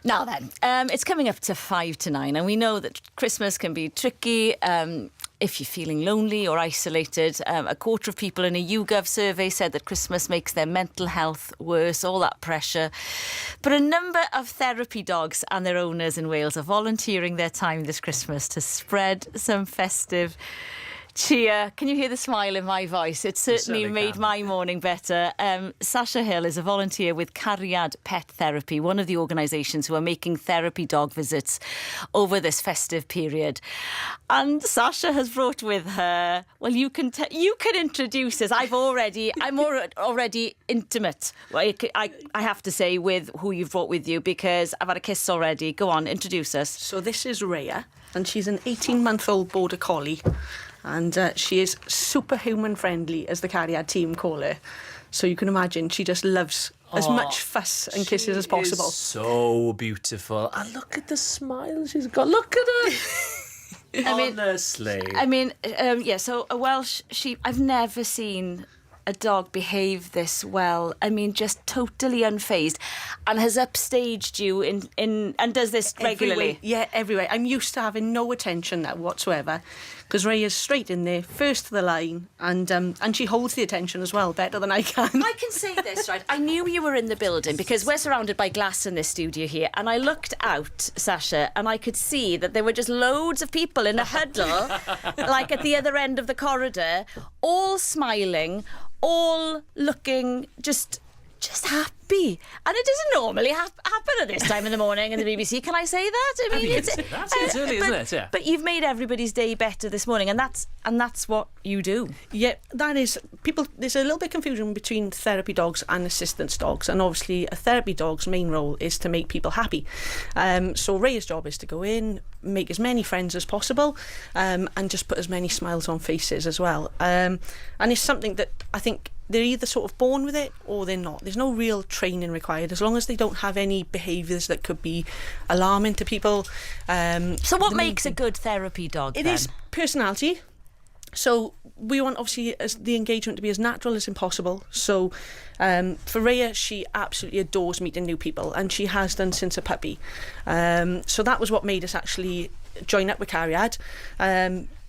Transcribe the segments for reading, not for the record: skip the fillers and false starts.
Now then, it's coming up to 5 to 9, and we know that Christmas can be tricky if you're feeling lonely or isolated. A quarter of people in a YouGov survey said that Christmas makes their mental health worse, all that pressure. But a number of therapy dogs and their owners in Wales are volunteering their time this Christmas to spread some festive cheer. Can you hear the smile in my voice? It certainly made my morning better. Sasha Hill is a volunteer with Cariad Pet Therapy, one of the organisations who are making therapy dog visits over this festive period. And Sasha has brought with her, well, you can introduce us. I'm already intimate, I have to say, with who you've brought with you, because I've had a kiss already. Go on, introduce us. So this is Raya, and she's an 18-month-old border collie. And she is superhuman friendly, as the Cariad team call her. So you can imagine she just loves as much fuss and kisses as possible. Is so beautiful. And look at the smile she's got. Look at her. Honestly. So a Welsh sheep. I've never seen a dog behave this well. I mean, just totally unfazed, and has upstaged you in and does this regularly. Every way. I'm used to having no attention now whatsoever, because Raya's straight in there, first to the line, and she holds the attention as well, better than I can. I can say this, right? I knew you were in the building because we're surrounded by glass in this studio here, and I looked out, Sasha, and I could see that there were just loads of people in a huddle, like at the other end of the corridor, all smiling, all looking just happy. And it doesn't normally happen at this time in the morning in the BBC. Can I say that? I mean, it's early, isn't it? Yeah. But you've made everybody's day better this morning, and that's what you do. Yeah, that is. People, there's a little bit of confusion between therapy dogs and assistance dogs, and obviously a therapy dog's main role is to make people happy. So Raya's job is to go in, make as many friends as possible, and just put as many smiles on faces as well. And it's something that I think they're either sort of born with it or they're not. There's no real training required, as long as they don't have any behaviours that could be alarming to people. So what makes a good therapy dog It then? is personality. So we want, obviously, as the engagement to be as natural as possible. So for Raya, she absolutely adores meeting new people, and she has done since a puppy. So that was what made us actually join up with Cariad,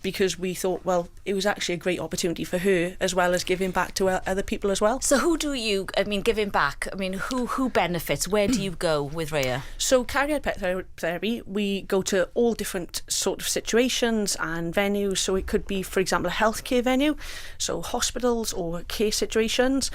because we thought, well, it was actually a great opportunity for her, as well as giving back to other people as well. So who do you, giving back, who benefits? Where do you go with Raya? So Cariad Pet Therapy, we go to all different sort of situations and venues. So it could be, for example, a healthcare venue, so hospitals or care situations.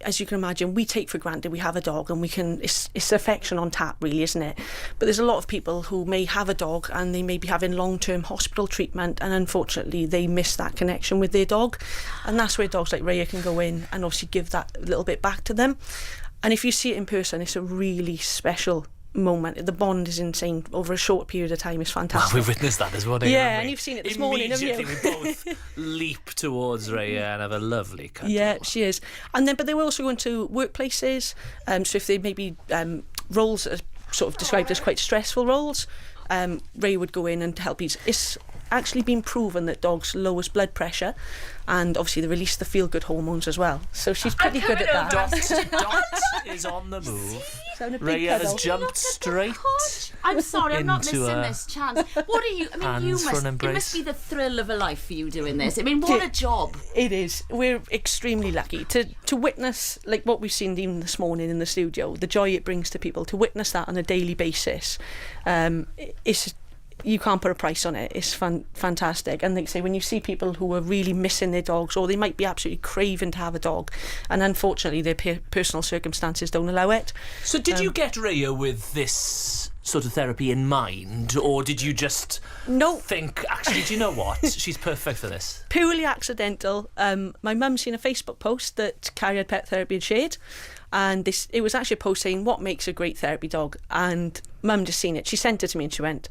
As you can imagine, we take for granted we have a dog, and it's affection on tap, really, isn't it? But there's a lot of people who may have a dog and they may be having long-term hospital treatment, and unfortunately they miss that connection with their dog, and that's where dogs like Raya can go in and obviously give that little bit back to them. And if you see it in person, it's a really special moment. The bond is insane over a short period of time. It's fantastic. Well, we've witnessed that this morning. Yeah, and you've seen it this morning, haven't you? Immediately we both leap towards Raya and have a lovely cuddle. Yeah, she is. And then, but they will also go into workplaces. So if they maybe roles that are sort of described as quite stressful roles, Raya would go in and help you. It's actually been proven that dogs lowers blood pressure, and obviously they release the feel-good hormones as well. So she's pretty good at that. Dot is on the move. Raya has jumped straight. I'm sorry, I'm not into missing this chance. What are you? It must be the thrill of a life for you doing this. I mean, what a job! It is. We're extremely lucky to witness, like what we've seen even this morning in the studio, the joy it brings to people. To witness that on a daily basis, you can't put a price on it. It's fantastic. And like I say, when you see people who are really missing their dogs, or they might be absolutely craving to have a dog, and unfortunately their personal circumstances don't allow it. So did you get Raya with this sort of therapy in mind, or did you just think, actually, do you know what? She's perfect for this? Purely accidental. My mum's seen a Facebook post that Cariad Pet Therapy had shared, and it was actually a post saying, what makes a great therapy dog? And mum just seen it. She sent it to me and she went,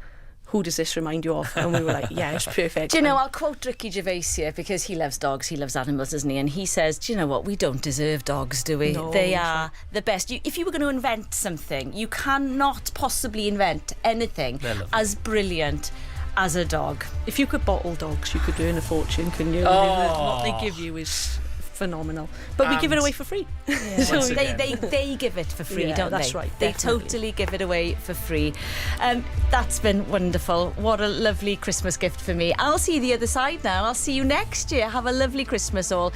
who does this remind you of? And we were like, yeah, it's perfect. Do you know, I'll quote Ricky Gervais here, because he loves dogs, he loves animals, doesn't he? And he says, do you know what, we don't deserve dogs, do we? No, they are the best. If you were going to invent something, you cannot possibly invent anything as brilliant as a dog. If you could bottle dogs, you could earn a fortune, couldn't you? What they give you is phenomenal. But we give it away for free. Yeah. Once they again. give it for free, Yeah, don't they? that's right, They definitely. totally give it away for free. That's been wonderful. What a lovely Christmas gift for me. I'll see you the other side now. I'll see you next year. Have a lovely Christmas all.